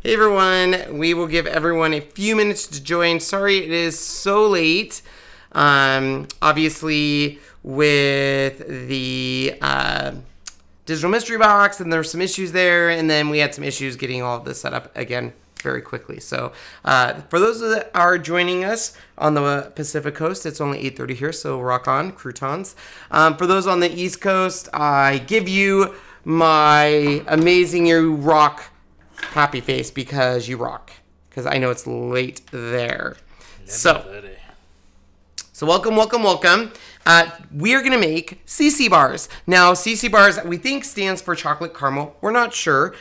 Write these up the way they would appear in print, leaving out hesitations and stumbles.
Hey everyone, we will give everyone a few minutes to join. Sorry it is so late. Obviously with the digital mystery box, and there's some issues there, and then we had some issues getting all of this set up again very quickly. So for those that are joining us on the Pacific Coast, it's only 8:30 here, so rock on, croutons. For those on the East Coast, I give you my amazing you rock happy face because you rock. Because I know it's late there. So welcome, welcome, welcome. We are going to make CC bars. Now, CC bars, we think stands for chocolate caramel. We're not sure.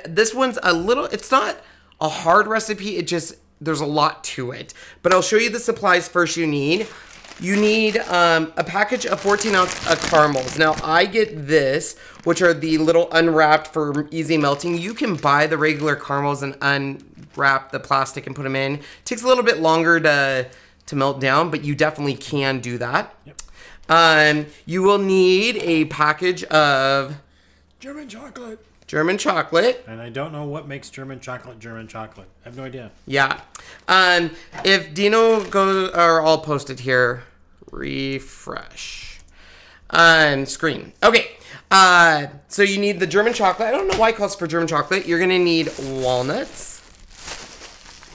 This one's a little, it's not a hard recipe. It just, there's a lot to it. But I'll show you the supplies first you need. You need a package of 14-ounce caramels. Now, I get this, which are the little unwrapped for easy melting. You can buy the regular caramels and unwrap the plastic and put them in. It takes a little bit longer to melt down, but you definitely can do that. Yep. You will need a package of German chocolate. German chocolate. And I don't know what makes German chocolate German chocolate. I have no idea. Yeah. If Dino goes, or I'll post it here. Refresh. Screen. Okay. So you need the German chocolate. I don't know why it calls for German chocolate. You're going to need walnuts.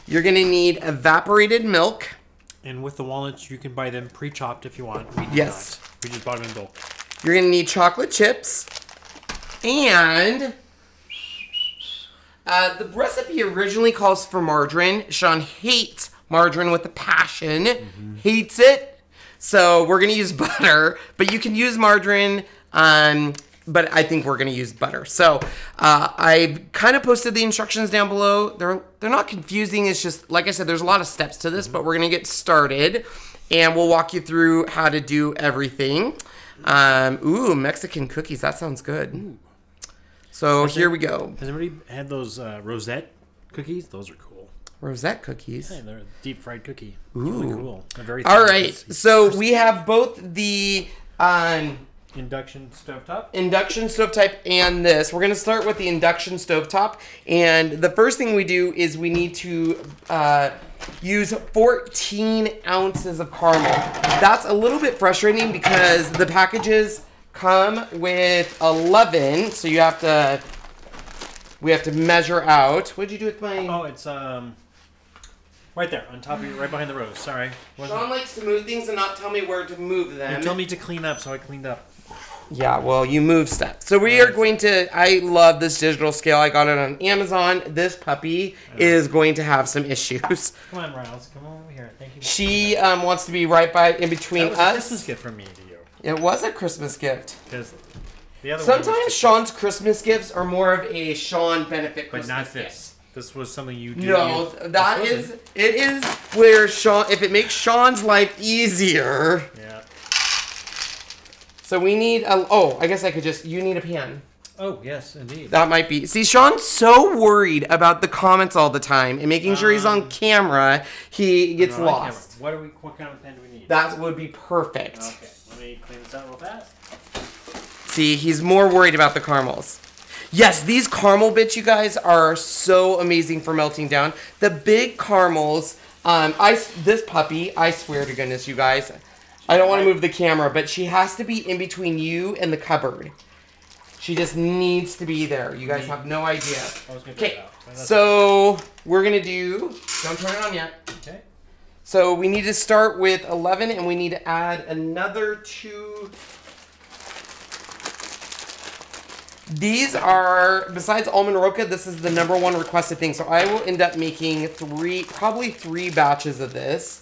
You're going to need evaporated milk. And with the walnuts, you can buy them pre-chopped if you want. Yes. We just bought them in bulk. You're going to need chocolate chips. And the recipe originally calls for margarine. Sean hates margarine with a passion. Hates it. So we're going to use butter. But you can use margarine, but I think we're going to use butter. So I kind of posted the instructions down below. They're not confusing. It's just, like I said, there's a lot of steps to this. But we're going to get started. And we'll walk you through how to do everything. Ooh, Mexican cookies. That sounds good. Ooh. So here we go. Has anybody had those rosette cookies? Those are cool. Rosette cookies? Yeah, they're a deep fried cookie. Ooh. Really cool. They're very all right. So we have both the induction stovetop? Induction stovetop and this. We're going to start with the induction stovetop. And the first thing we do is we need to use 14 ounces of caramel. That's a little bit frustrating because the packages come with 11, so we have to measure out. What did you do with my? Oh, it's right there on top of you, right behind the rose. Sorry. Sean likes to move things and not tell me where to move them. You told me to clean up, so I cleaned up. Yeah, well, you move stuff. So we are going to. I love this digital scale. I got it on Amazon. This puppy is going to have some issues. Come on, Riles. Come over here. Thank you. She wants to be right by in between us. That was a Christmas gift from me to you. It was a Christmas gift. Because the other sometimes Sean's Christmas gifts are more of a Sean benefit Christmas gift. But not this. Gift. This was something you do. No, that is, it is where Sean, if it makes Sean's life easier. Yeah. So we need a, oh, I guess I could just, you need a pan. Oh, yes, indeed. That might be. See, Sean's so worried about the comments all the time and making sure he's on camera, he gets lost. What kind of pan do we need? That would be perfect. Okay, let me clean this out real fast. See, he's more worried about the caramels. Yes, these caramel bits, you guys, are so amazing for melting down. The big caramels, this puppy, I swear to goodness, you guys, I don't want to move the camera, but she has to be in between you and the cupboard. She just needs to be there. You guys have no idea. Okay, so we're going to do, don't turn it on yet. Okay. So we need to start with 11, and we need to add another 2. These are, besides almond roca, this is the #1 requested thing. So I will end up making probably 3 batches of this.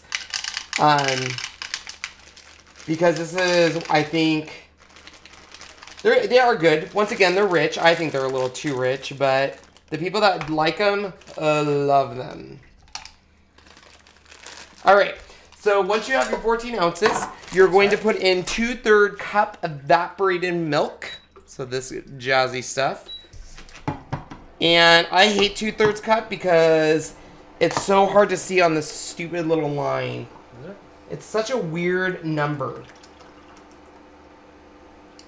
Because this is, I think, they are good. Once again, they're rich. I think they're a little too rich, but the people that like them, love them. All right, so once you have your 14 ounces, you're going to put in 2/3 cup evaporated milk. So this jazzy stuff. And I hate 2/3 cup because it's so hard to see on this stupid little line. Is it? It's such a weird number.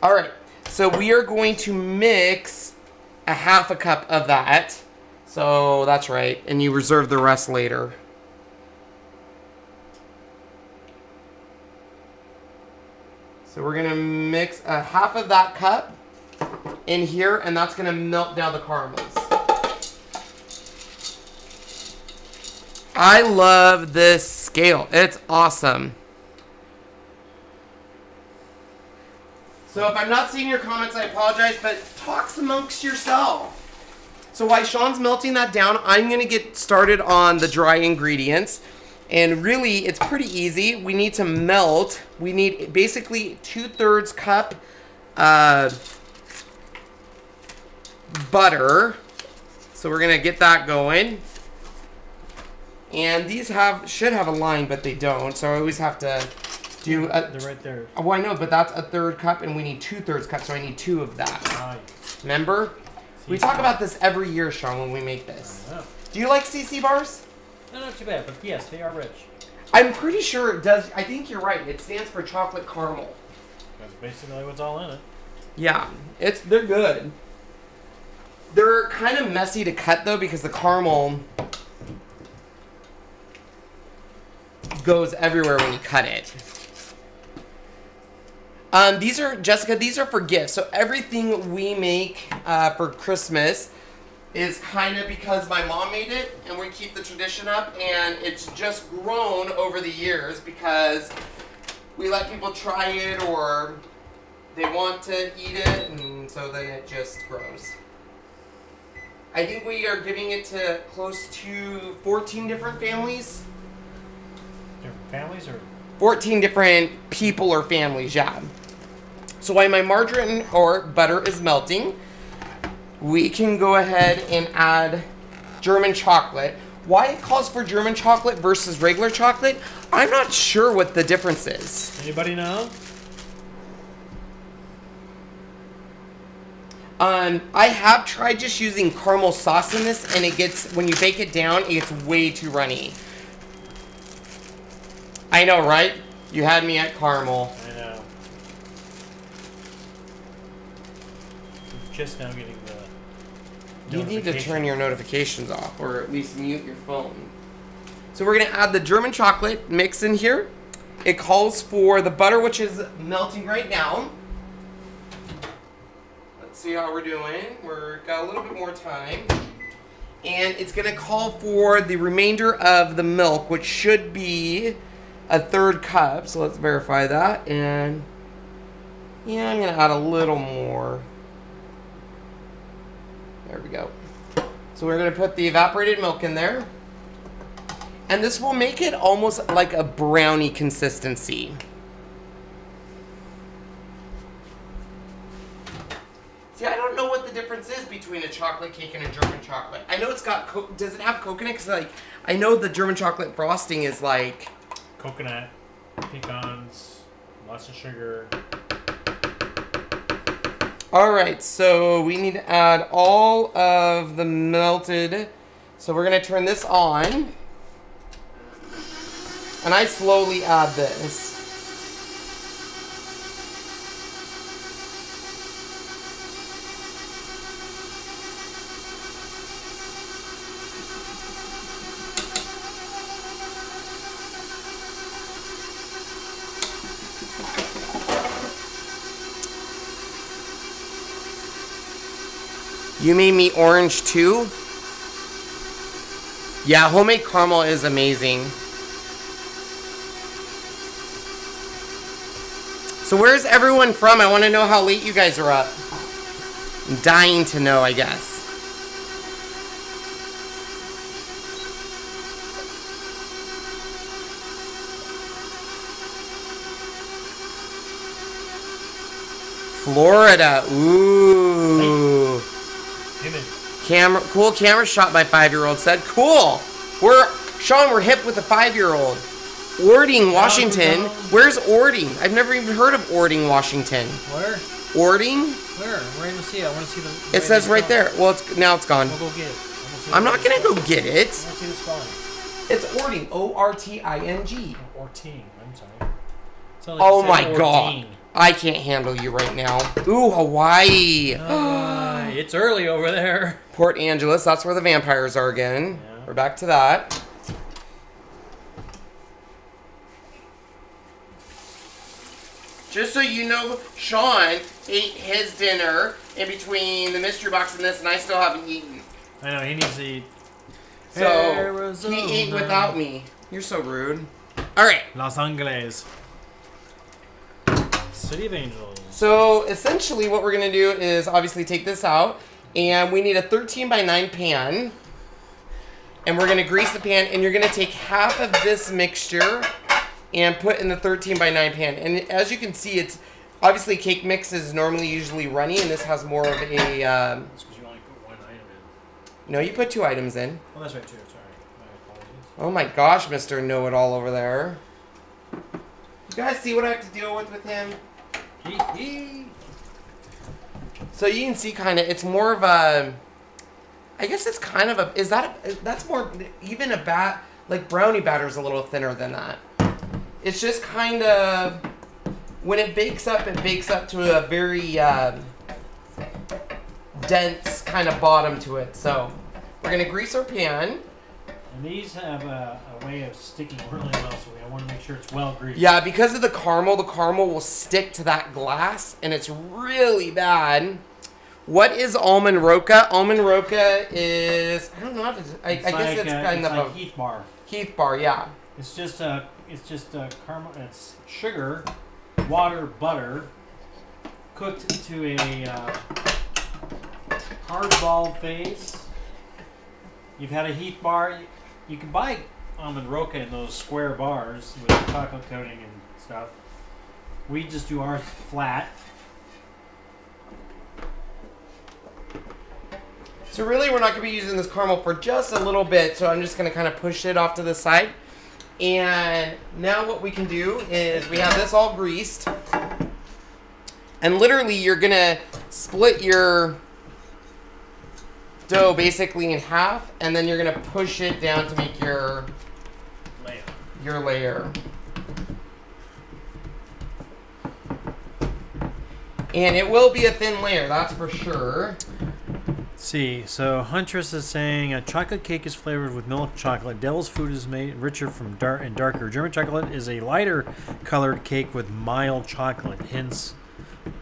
All right, so we are going to mix a 1/2 cup of that. So that's right. And you reserve the rest later. So we're going to mix a half of that cup in here, and that's going to melt down the caramels. I love this scale. It's awesome. So if I'm not seeing your comments, I apologize, but talk amongst yourself. So while Sean's melting that down, I'm going to get started on the dry ingredients. And really, it's pretty easy. We need to melt. We need basically 2/3 cup butter. So we're going to get that going. And these should have a line, but they don't. So I always have to do they're right there. Oh, I know, but that's 1/3 cup, and we need 2/3 cup, so I need 2 of that. Remember? We talk about this every year, Sean, when we make this. Do you like CC bars? No, not too bad, but yes, they are rich. I'm pretty sure it does. I think you're right. It stands for chocolate caramel. That's basically what's all in it. Yeah, they're good. They're kind of messy to cut, though, because the caramel goes everywhere when you cut it. These are, Jessica, these are for gifts. So everything we make for Christmas is kind of because my mom made it, and we keep the tradition up, and it's just grown over the years because we let people try it or they want to eat it, and so then it just grows. I think we are giving it to close to 14 different families. Different families or? 14 different people or families, yeah. So while my margarine or butter is melting, we can go ahead and add German chocolate. Why it calls for German chocolate versus regular chocolate, I'm not sure what the difference is. Anybody know? I have tried just using caramel sauce in this, and it gets, when you bake it down, it gets way too runny. I know, right? You had me at caramel. I know. I'm just now getting the You need to turn your notifications off, or at least mute your phone. So we're going to add the German chocolate mix in here. It calls for the butter, which is melting right now. Let's see how we're doing. We've got a little bit more time. And it's going to call for the remainder of the milk, which should be 1/3 cup. So let's verify that. And yeah, I'm going to add a little more. There we go. So we're going to put the evaporated milk in there. And this will make it almost like a brownie consistency. See, I don't know what the difference is between a chocolate cake and a German chocolate. I know it's got, does it have coconut? Because like, I know the German chocolate frosting is like... coconut, pecans, lots of sugar. Alright, so we need to add all of the melted... So we're going to turn this on. And I slowly add this. You made me orange too? Yeah, homemade caramel is amazing. So where's everyone from? I want to know how late you guys are up. I'm dying to know, I guess. Florida. Ooh. Cool camera shot by 5-year-old said. Cool. Sean, we're hip with a 5-year-old. Ording, Washington. Where's Ording? I've never even heard of Ording, Washington. Where? Ording? Where? Where do you see it? I want to see the... It says right there. Well, now it's gone. We'll go get it. I'm not going to go get it. I want to see the spelling. It's Ording. O-R-T-I-N-G. Orting. I'm sorry. Oh my God. I can't handle you right now. Ooh, Hawaii. It's early over there. Port Angeles, that's where the vampires are again. Yeah. We're back to that. Just so you know, Sean ate his dinner in between the mystery box and this, and I still haven't eaten. I know, he needs to eat. So, Arizona. he ate without me. You're so rude. Alright. Los Angeles. City of Angels. So, essentially what we're going to do is obviously take this out, and we need a 13 by 9 pan. And we're going to grease the pan, and you're going to take half of this mixture and put in the 13 by 9 pan. And as you can see, it's obviously cake mix is normally usually runny, and this has more of a... That's because you only put one item in. No, you put 2 items in. Oh, that's right, too. Sorry. My apologies. Oh my gosh, Mr. Know-It-All over there. You guys see what I have to deal with him? So you can see kind of, it's more of a... I guess it's kind of a... Is that a... That's more... Even a bat... Like brownie batter's a little thinner than that. It's just kind of, when it bakes up to a very dense kind of bottom to it. So we're going to grease our pan. And these have a way of sticking really well, so I want to make sure it's well greased. Yeah, because of the caramel will stick to that glass, and it's really bad. What is almond roca? Almond roca is, I don't know how to, I guess it's kind of like a Heath bar. Heath bar, yeah. It's just caramel. It's sugar, water, butter, cooked to a hard ball phase. You've had a Heath bar. You can buy almond roca in those square bars with chocolate coating and stuff. We just do ours flat. So really we're not going to be using this caramel for just a little bit, so I'm just going to kind of push it off to the side. And now what we can do is we have this all greased. And literally you're going to split your dough basically in half, and then you're going to push it down to make your layer. And it will be a thin layer, that's for sure. See, so Huntress is saying a chocolate cake is flavored with milk chocolate. Devil's food is made richer from dark and darker. German chocolate is a lighter colored cake with mild chocolate. Hints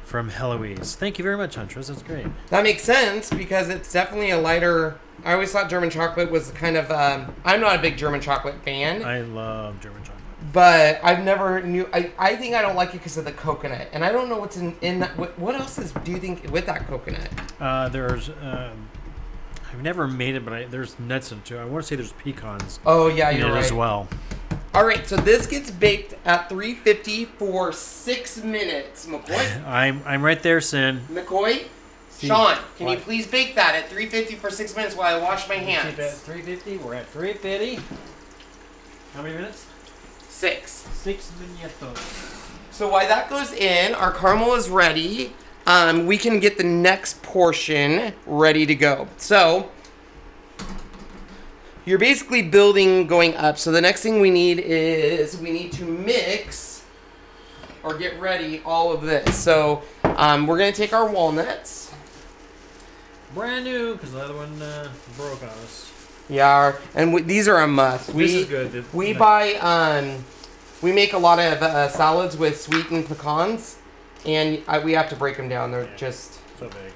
from Heloise. Thank you very much, Huntress. That's great. That makes sense because it's definitely a lighter. I always thought German chocolate was kind of. I'm not a big German chocolate fan. I love German chocolate. But I've never knew. I think I don't like it because of the coconut, and I don't know what's in that. What else do you think with that coconut? There's. I've never made it, but there's nuts in it too. I want to say there's pecans. Oh yeah, you're right. As well. All right, so this gets baked at 350 for 6 minutes. McCoy. I'm right there, Sin. McCoy. Sean, can you please bake that at 350 for 6 minutes while I wash my hands? Keep it at 350. We're at 350. How many minutes? 6. 6 minutos. So while that goes in, our caramel is ready. We can get the next portion ready to go. So you're basically building going up. So the next thing we need is we need to mix or get ready all of this. So we're going to take our walnuts. Brand new, because the other one broke on us. Yeah, and these are a must. This is good. We buy, we make a lot of salads with sweetened pecans, and we have to break them down. They're just so big.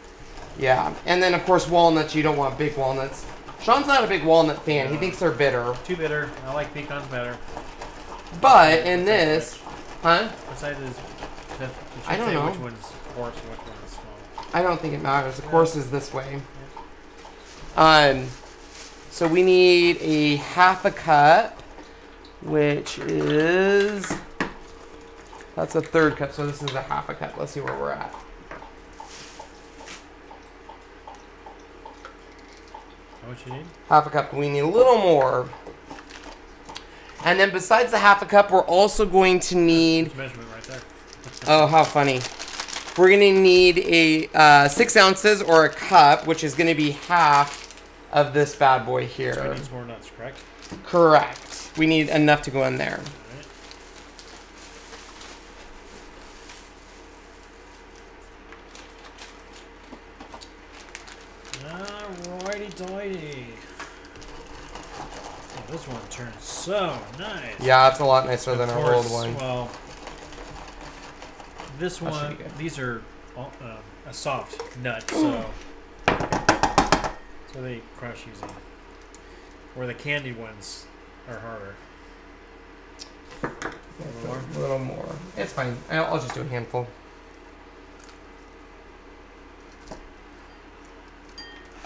Yeah, and then of course walnuts. You don't want big walnuts. Sean's not a big walnut fan. He thinks they're bitter. Too bitter. I like pecans better. But in this, huh? What side is? I don't know. Which one's coarse and which one's small. I don't think it matters. The course is this way. So we need a half a cup, which is, that's a third cup. So this is a half a cup. Let's see where we're at. How much you need? Half a cup. We need a little more. And then besides the half a cup, we're also going to need. Measurement right there. Oh, how funny. We're going to need a 6 ounces or a cup, which is going to be half of this bad boy here. So it needs more nuts, correct? Correct. We need enough to go in there. Right. Alrighty doity. Oh, this one turns so nice. Yeah, it's a lot nicer than our old one. Well, this one, these are a soft nut, so they crush easy. Where the candy ones are harder. A little more. It's fine. I'll just do a handful.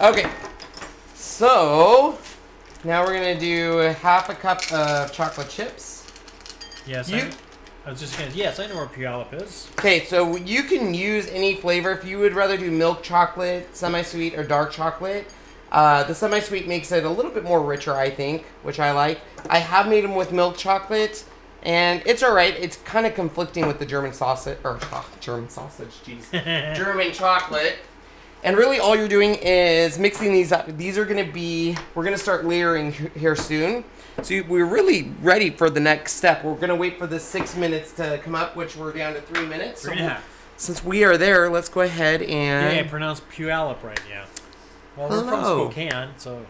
Okay. So now we're gonna do half a cup of chocolate chips. Yes. I was just gonna. Yes, I know where Puyallup is. Okay, so you can use any flavor. If you would rather do milk chocolate, semi-sweet, or dark chocolate, the semi-sweet makes it a little bit more richer, I think, which I like. I have made them with milk chocolate, and it's all right. It's kind of conflicting with the German sausage, or German sausage, jeez, German chocolate. And really, all you're doing is mixing these up. These are gonna be. We're gonna start layering here soon. So we're really ready for the next step. We're gonna wait for the 6 minutes to come up, which we're down to 3 minutes. Three and a half. Since we are there, let's go ahead and. Yeah, I pronounced Puyallup right. Yeah. Well, we're from Spokane, so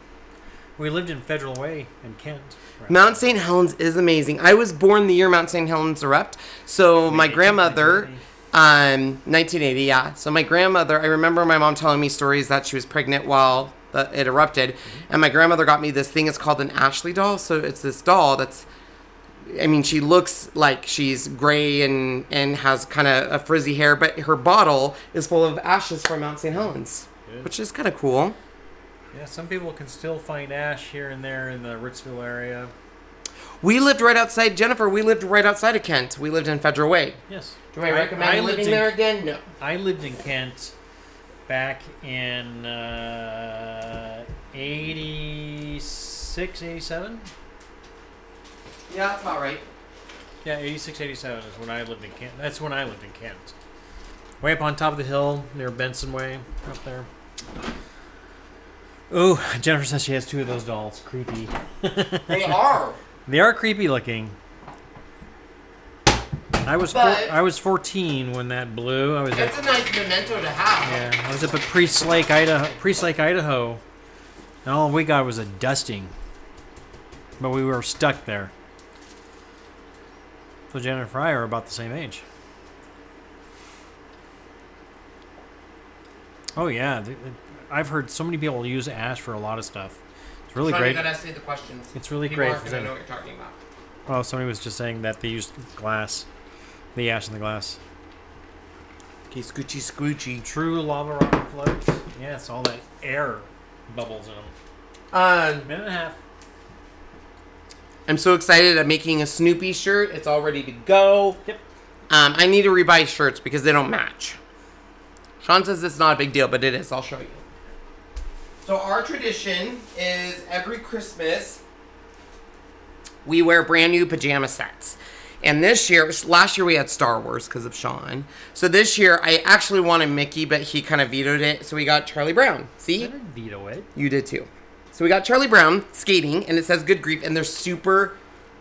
we lived in Federal Way in Kent. Right. Mount St. Helens is amazing. I was born the year Mount St. Helens erupted. So my grandmother. 1980, yeah. So my grandmother, I remember my mom telling me stories that she was pregnant while it erupted. And my grandmother got me this thing. It's called an Ashley doll. So it's this doll that's, I mean, she looks like she's gray and has kind of a frizzy hair. But her bottle is full of ashes from Mount St. Helens, which is kind of cool. Yeah, some people can still find ash here and there in the Ritzville area. We lived right outside, Jennifer, we lived right outside of Kent. We lived in Federal Way. Yes. Do I recommend living there again? No. I lived in Kent back in 86, 87? Yeah, that's about right. Yeah, 86, 87 is when I lived in Kent. That's when I lived in Kent. Way up on top of the hill near Benson Way, up there. Oh, Jennifer says she has 2 of those dolls. Creepy. They are. They are creepy looking. I was 14 when that blew. That's a nice memento to have. Yeah, I was up at Priest Lake, Idaho, and all we got was a dusting. But we were stuck there. So Jennifer and I are about the same age. Oh yeah, I've heard so many people use ash for a lot of stuff. It's really great. You gotta say the questions. It's really great. I know what you're talking about. Oh, somebody was just saying that they used glass. The ash in the glass. Okay, scoochy, scoochy. True lava rock floats. Yes, all that air bubbles in them. Minute and a half. I'm so excited. I'm making a Snoopy shirt. It's all ready to go. Yep. I need to rebuy shirts because they don't match. Sean says it's not a big deal, but it is. I'll show you. So our tradition is every Christmas we wear brand new pajama sets. And last year we had Star Wars because of Sean. So this year I actually wanted Mickey, but he kind of vetoed it. So we got Charlie Brown. See? I didn't veto it. You did too. So we got Charlie Brown skating, and it says good grief, and they're super,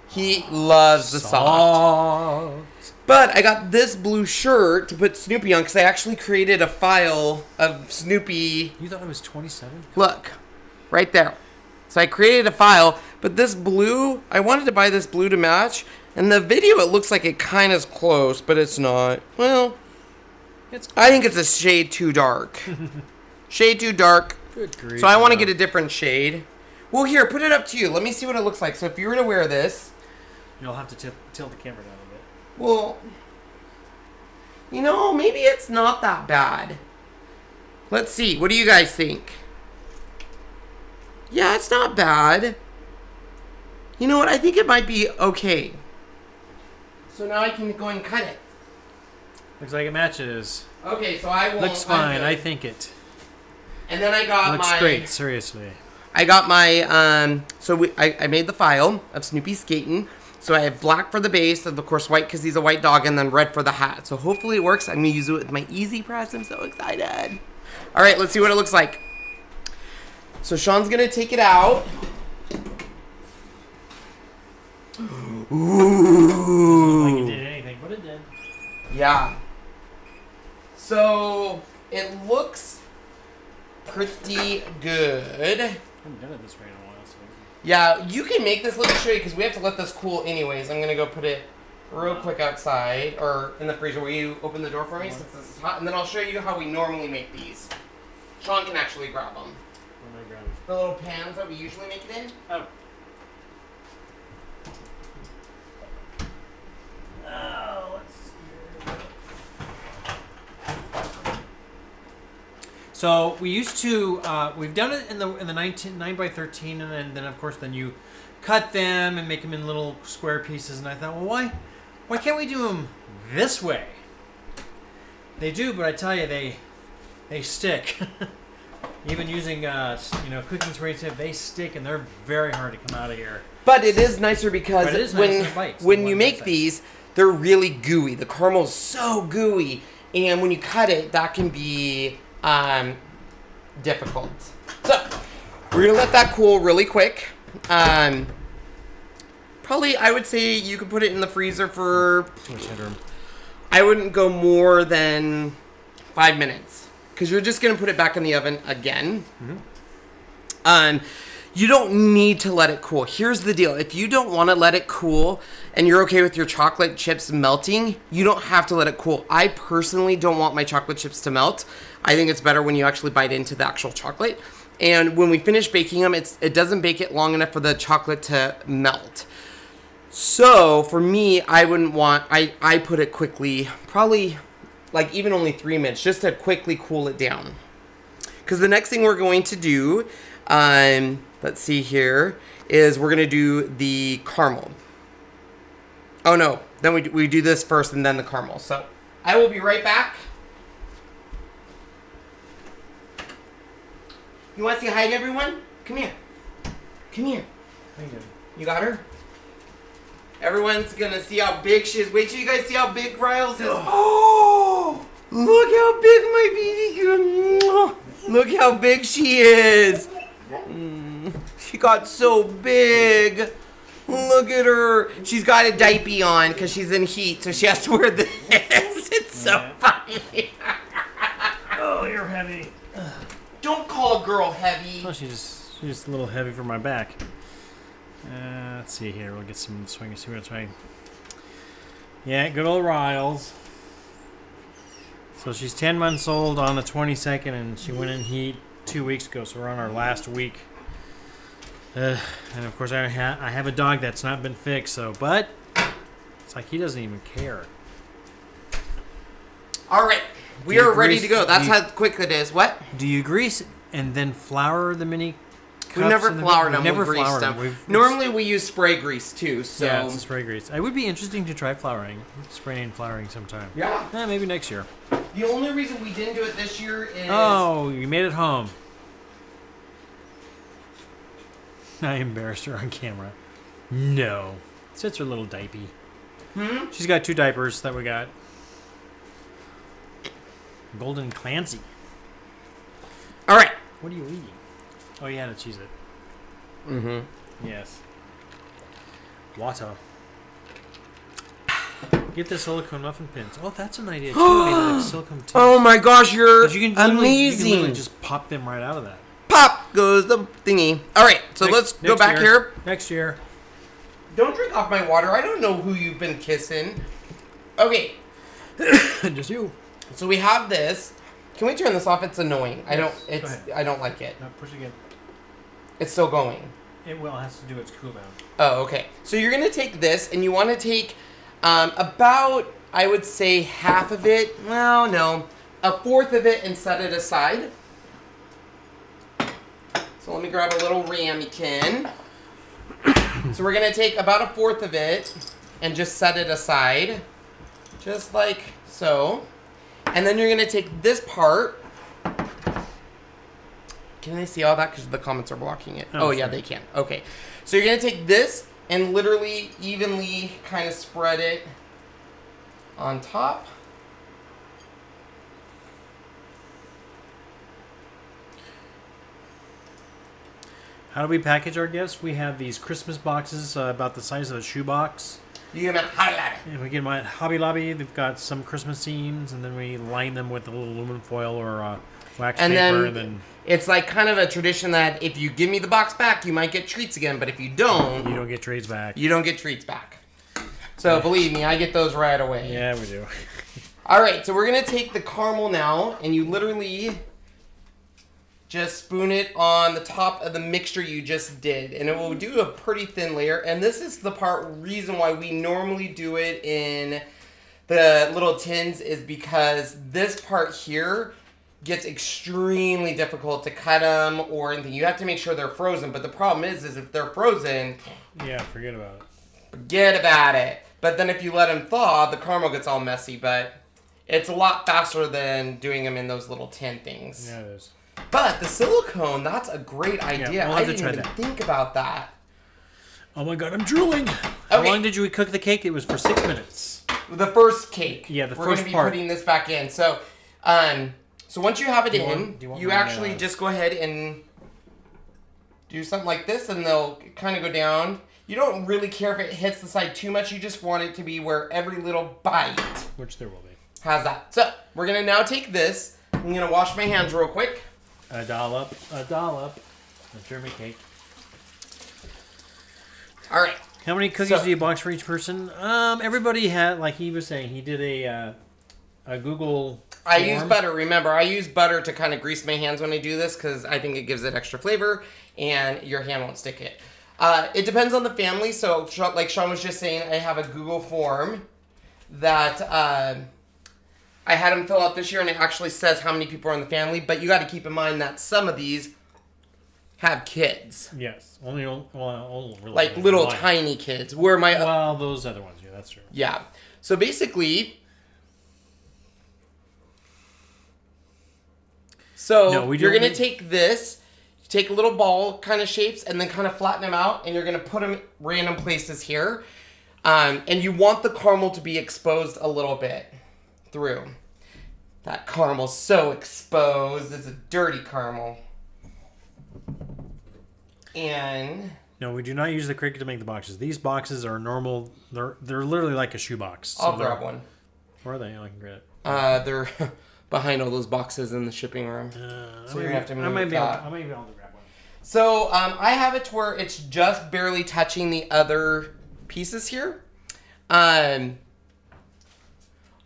he loves the soft. But I got this blue shirt to put Snoopy on because I actually created a file of Snoopy. You thought it was 27? Look, right there. So I created a file, but this blue, I wanted to buy this blue to match. In the video, it looks like it kind of is close, but it's not. Well, I think it's a shade too dark. Shade too dark. Good grief. So I want to get a different shade. Well, here, put it up to you. Let me see what it looks like. So if you were to wear this. You'll have to tilt the camera down a bit. Well, you know, maybe it's not that bad. Let's see. What do you guys think? Yeah, it's not bad. You know what? I think it might be okay. So now I can go and cut it. Looks like it matches. Okay, so I won't. Looks fine. I think it. And then I got looks great. Seriously. I got my I made the file of Snoopy skating. So I have black for the base, and of course white because he's a white dog, and then red for the hat. So hopefully it works. I'm gonna use it with my Easy Press. I'm so excited. All right, let's see what it looks like. So Sean's gonna take it out. Ooh. Like it did anything, but it did. Yeah. So it looks pretty good. I haven't done it this way in a while, so. Yeah, you can make this. Let me show you because we have to let this cool anyways. I'm gonna go put it real quick outside or in the freezer. Will you open the door for me since this is hot? And then I'll show you how we normally make these. Sean can actually grab them. What am I grabbing? The little pans that we usually make it in. Oh. Oh, let's see here. So we used to, we've done it in the 9x13, and then of course then you cut them and make them in little square pieces. And I thought, well, why can't we do them this way? They do, but I tell you, they stick. Even using cooking sprays, they stick, and they're very hard to come out of here. But it is nicer because when you make these, they're really gooey. The caramel's so gooey, and when you cut it, that can be difficult. So we're gonna let that cool really quick. Probably, I would say you could put it in the freezer for. Too much headroom. I wouldn't go more than 5 minutes because you're just gonna put it back in the oven again. Mm-hmm. You don't need to let it cool. Here's the deal. If you don't want to let it cool and you're okay with your chocolate chips melting, you don't have to let it cool. I personally don't want my chocolate chips to melt. I think it's better when you actually bite into the actual chocolate. And when we finish baking them, it doesn't bake it long enough for the chocolate to melt. So for me, I wouldn't want, I put it quickly, probably like even only 3 minutes, just to quickly cool it down. Because the next thing we're going to do, let's see here, is we're going to do the caramel. Oh no, then we do this first and then the caramel. So I will be right back. You want to say hi to everyone? Come here. Come here. You got her? Everyone's going to see how big she is. Wait till you guys see how big Riles is. Oh, look how big my baby. Look how big she is. She got so big. Look at her. She's got a diaper on because she's in heat, so she has to wear this. It's so funny. Oh, you're heavy. Don't call a girl heavy. Oh, she's just a little heavy for my back. Let's see here. We'll get some swing. See what it's right. Yeah, good old Riles. So she's 10 months old on the 22nd, and she went in heat 2 weeks ago. So we're on our last week. And of course, I have a dog that's not been fixed. So, but it's like he doesn't even care. All right. We are ready to go. That's how quick it is. What? Do you grease and then flour the mini cups? We never floured them. Never we greased floured them. Normally we use spray grease too. So yeah, it's a spray grease. It would be interesting to try spraying and flouring sometime. Yeah. Maybe next year. The only reason we didn't do it this year is... Oh, you made it home. I embarrassed her on camera. No. It's her little diaper. She's got 2 diapers that we got. Golden Clancy. All right. What are you eating? Oh, you had to cheese it. Mm-hmm. Yes. Water. Get the silicone muffin pins. Oh, that's an idea too. Maybe like silicone tins. Oh my gosh, you're amazing. You can literally just pop them right out of that. Pop goes the thingy. All right, so let's go back here. Next year. Don't drink off my water. I don't know who you've been kissing. Okay. Just you. So we have this. Can we turn this off? It's annoying. Yes. I don't like it. No, push again. It's still going. It has to do its cool down. Oh, okay. So you're gonna take this, and you want to take about, I would say, half of it. Well, no, a fourth of it, and set it aside. So let me grab a little ramekin. So we're gonna take about a fourth of it and just set it aside, just like so. And then you're gonna take this part. Can they see all that? Because the comments are blocking it. Oh yeah, they can. Okay. So you're gonna take this and literally evenly kind of spread it on top. How do we package our gifts? We have these Christmas boxes about the size of a shoebox. You get them at Hobby Lobby. And we get them at Hobby Lobby. They've got some Christmas themes, and then we line them with a little aluminum foil or wax paper. And then it's like kind of a tradition that if you give me the box back, you might get treats again. But if you don't, you don't get treats back. You don't get treats back. So believe me, I get those right away. Yeah, we do. All right, so we're gonna take the caramel now, and you literally just spoon it on the top of the mixture you just did, and it will do a pretty thin layer. And this is the reason why we normally do it in the little tins, is because this part here gets extremely difficult to cut them or anything. You have to make sure they're frozen, but the problem is if they're frozen, yeah, forget about it. Forget about it. But then if you let them thaw, the caramel gets all messy, but it's a lot faster than doing them in those little tin things. Yeah, it is. But the silicone, that's a great idea. Yeah, we'll I didn't even think about that. Oh my god, I'm drooling. Okay. How long did you cook the cake? It was for 6 minutes. The first cake. Yeah, the We're first going to be part. putting this back in. So, so once you have it you actually just go ahead and do something like this, and they'll kind of go down. You don't really care if it hits the side too much. You just want it to be where every little bite, which there will be, has that. So we're going to now take this. I'm going to wash my hands real quick. A dollop of German cake. All right. How many cookies do you box for each person? Everybody had, like he was saying, he did a Google I form. use butter. Remember, I use butter to kind of grease my hands when I do this because I think it gives it extra flavor and your hand won't stick it. It depends on the family. So, like Sean was just saying, I have a Google form that I had him fill out this year, and it actually says how many people are in the family. But you got to keep in mind that some of these have kids. Yes, only really like little tiny kids. Where my well, those other ones, yeah, that's true. Yeah. So basically, you're gonna take this, take little ball kind of shapes, and then kind of flatten them out, and you're gonna put them random places here, and you want the caramel to be exposed a little bit through. That caramel's so exposed. It's a dirty caramel. And no, we do not use the Cricut to make the boxes. These boxes are normal. They're literally like a shoebox. So I'll grab one. Where are they? I can grab it. They're behind all those boxes in the shipping room. So you're gonna have to move I might be that. able to grab one. So I have it to where it's just barely touching the other pieces here. Oh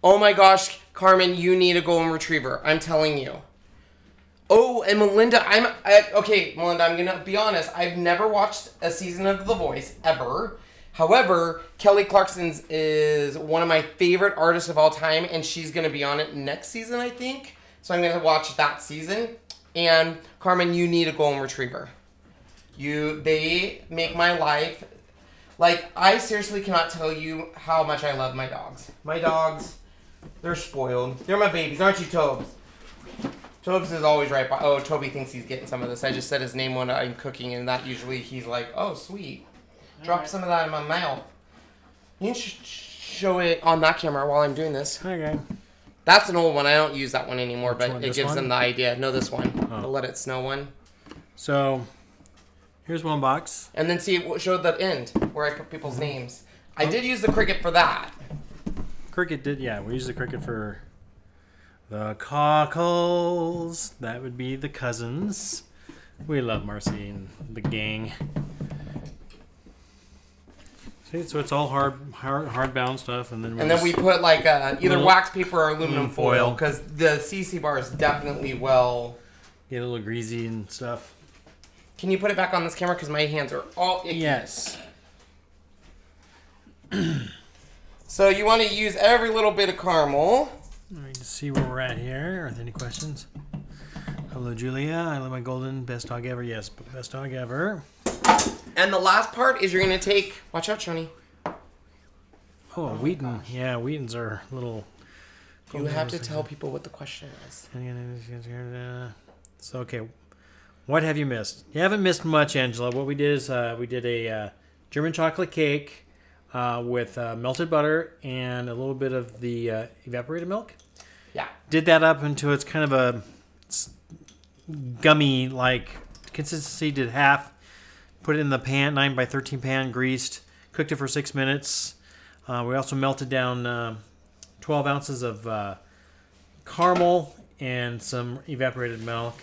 my gosh, Carmen, you need a golden retriever. I'm telling you. Oh, and Melinda, okay, Melinda, I'm gonna be honest. I've never watched a season of The Voice ever. However, Kelly Clarkson is one of my favorite artists of all time, and she's gonna be on it next season, I think. So I'm gonna watch that season. And Carmen, you need a golden retriever. They make my life. Like, I seriously cannot tell you how much I love my dogs. My dogs, they're spoiled. They're my babies, aren't you, Tobes? Tobes is always right by. Oh, Toby thinks he's getting some of this. I just said his name when I'm cooking, and that usually he's like, oh, sweet. Drop some of that in my mouth. You can show it on that camera while I'm doing this. Okay. That's an old one. I don't use that one anymore, but it gives one? them the idea. No, this one. Oh. The Let It Snow one. So, here's one box. And then show the end where I put people's names. I did use the Cricut for that. Cricut did, yeah. We used the Cricut for the cockles. That would be the cousins. We love Marcy and the gang. See, so it's all hard bound stuff, and then we put like either wax paper or aluminum foil because the CC bar is definitely get a little greasy and stuff. Can you put it back on this camera because my hands are all icky. Yes. So you want to use every little bit of caramel. Let me just see where we're at here. Are there any questions? Hello, Julia. I love my golden. Best dog ever. Yes, best dog ever. And the last part is you're going to take... Watch out, Shoni. Oh, Wheaton. Yeah, Wheatons are little... You have to tell people what the question is. So, okay. What have you missed? You haven't missed much, Angela. What we did is we did a German chocolate cake with melted butter and a little bit of the evaporated milk. Yeah. Did that up until it's kind of a gummy-like consistency. Did half. Put it in the pan, 9x13 pan, greased. Cooked it for 6 minutes. We also melted down 12 ounces of caramel and some evaporated milk.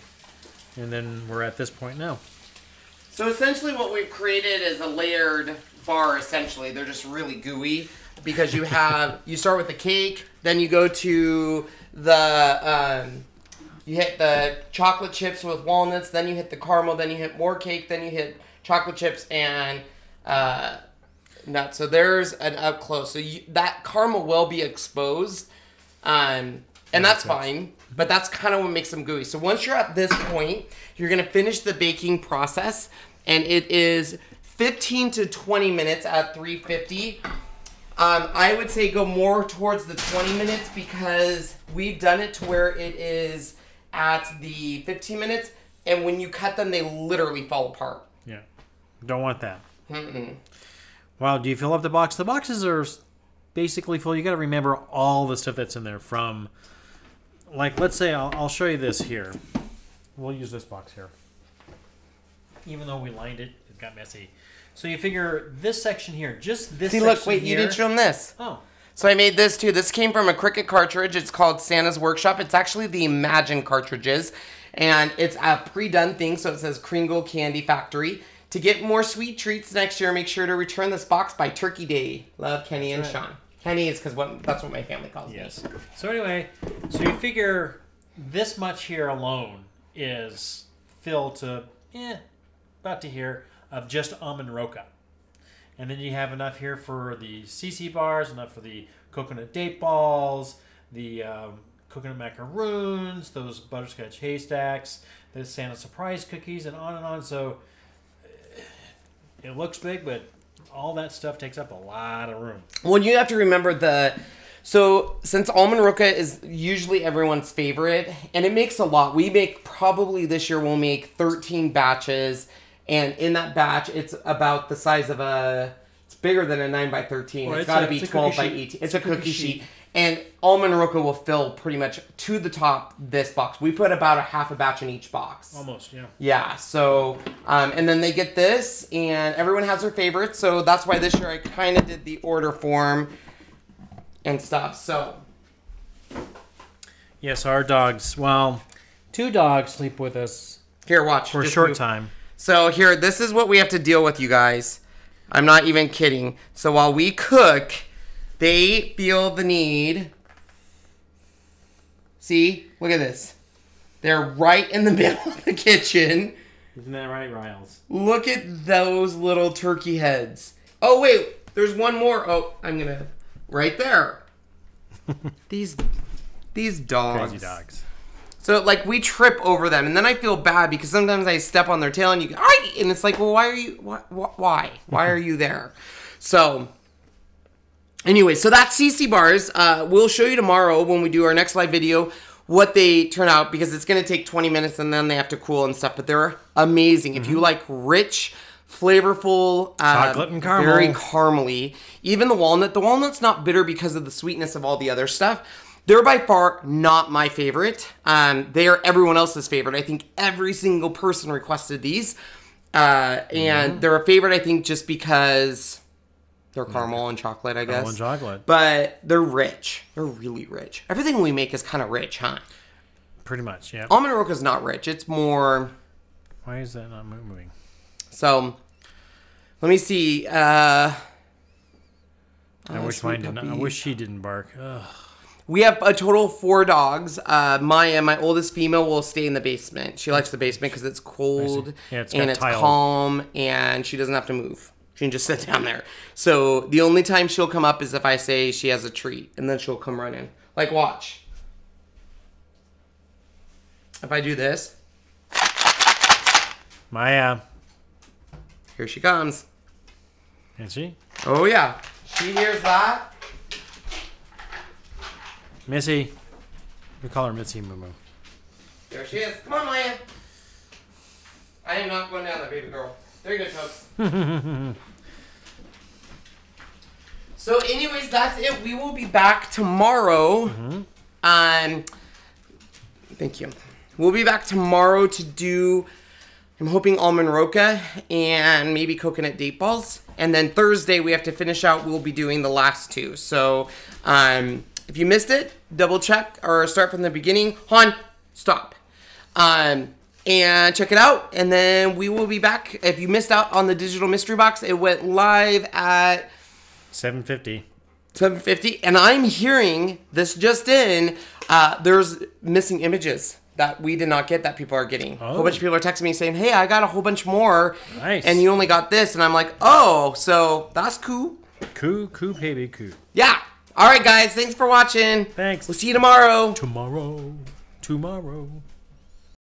And then we're at this point now. So essentially what we've created is a layered bar, essentially. They're just really gooey because you have, you start with the cake, then you go to the, you hit the chocolate chips with walnuts, then you hit the caramel, then you hit more cake, then you hit chocolate chips and nuts. So there's an up close. So that caramel will be exposed, and that's fine. But that's kind of what makes them gooey. So once you're at this point, you're going to finish the baking process. And it is 15 to 20 minutes at 350. I would say go more towards the 20 minutes because we've done it to where it is at the 15 minutes. And when you cut them, they literally fall apart. Yeah. Don't want that. Wow, do you fill up the box? The boxes are basically full. You got to remember all the stuff that's in there from... Like, let's say, I'll show you this here. We'll use this box here. Even though we lined it, it got messy. So you figure this section here, just this section look, wait, here. You didn't show them this. Oh. So I made this too. This came from a Cricut cartridge. It's called Santa's Workshop. It's actually the Imagine cartridges. And it's a pre-done thing, so it says Kringle Candy Factory. To get more sweet treats next year, make sure to return this box by Turkey Day. Love, Kenny and Sean. Kenny is because that's what my family calls me. Yes. So anyway, so you figure this much here alone is filled to, about to here of just almond roca. And then you have enough here for the CC bars, enough for the coconut date balls, the coconut macaroons, those butterscotch haystacks, the Santa surprise cookies, and on and on. So it looks big, but all that stuff takes up a lot of room. Well, you have to remember so since almond roca is usually everyone's favorite, and it makes a lot. We make probably this year we'll make 13 batches, and in that batch it's about the size of it's bigger than a 9 by 13. Well, it's got to be 12 by 18. It's a cookie sheet. And almond roca will fill pretty much to the top this box. We put about a half a batch in each box. Almost, yeah. Yeah, so, and then they get this, and everyone has their favorites, so that's why this year I kind of did the order form and stuff, so. Yes, our dogs, well, 2 dogs sleep with us. Here, watch. For a short time. So here, this is what we have to deal with, you guys. I'm not even kidding. So while we cook, they feel the need. See? Look at this. They're right in the middle of the kitchen. Isn't that right, Riles? Look at those little turkey heads. Oh, wait. There's one more. Oh, I'm going to... Right there. These dogs. Crazy dogs. So, like, we trip over them. And then I feel bad because sometimes I step on their tail and you go, "Ay!" And it's like, well, why are you... Why? Why are you there? So... Anyway, so that's CC bars. We'll show you tomorrow when we do our next live video what they turn out because it's going to take 20 minutes and then they have to cool and stuff. But they're amazing. If you like rich, flavorful, chocolate and caramel. Very caramely. Even the walnut's not bitter because of the sweetness of all the other stuff. They're by far not my favorite. They are everyone else's favorite. I think every single person requested these. And they're a favorite, I think, just because... They're caramel and chocolate, I guess. Caramel and chocolate. But they're rich. They're really rich. Everything we make is kind of rich, huh? Pretty much, yeah. Almond roca's not rich. It's more... Why is that not moving? So, let me see. I wish mine didn't. I wish she didn't bark. Ugh. We have a total of 4 dogs. Maya, my oldest female, will stay in the basement. She likes the basement because it's cold and it's calm, and she doesn't have to move. She can just sit down there. So the only time she'll come up is if I say she has a treat, and then she'll come running. Like, watch. If I do this. Maya. Here she comes. Is she? Oh, yeah. She hears that. Missy. We call her Missy Moo Moo. There she is. Come on, Maya. I am not going down there, baby girl. There you go, folks. So, anyways, that's it. We will be back tomorrow. Thank you. We'll be back tomorrow to do, I'm hoping, almond roca and maybe coconut date balls. And then Thursday, we have to finish out. We'll be doing the last 2. So, if you missed it, double check or start from the beginning. Han, stop. and check it out. And then we will be back. If you missed out on the digital mystery box, it went live at 7:50. 7:50. And I'm hearing this just in. There's missing images that we did not get that people are getting. A whole bunch of people are texting me saying, hey, I got a whole bunch more. Nice. And you only got this. And I'm like, oh, so that's cool. Cool, baby, cool. Yeah. All right, guys. Thanks for watching. Thanks. We'll see you tomorrow. Tomorrow.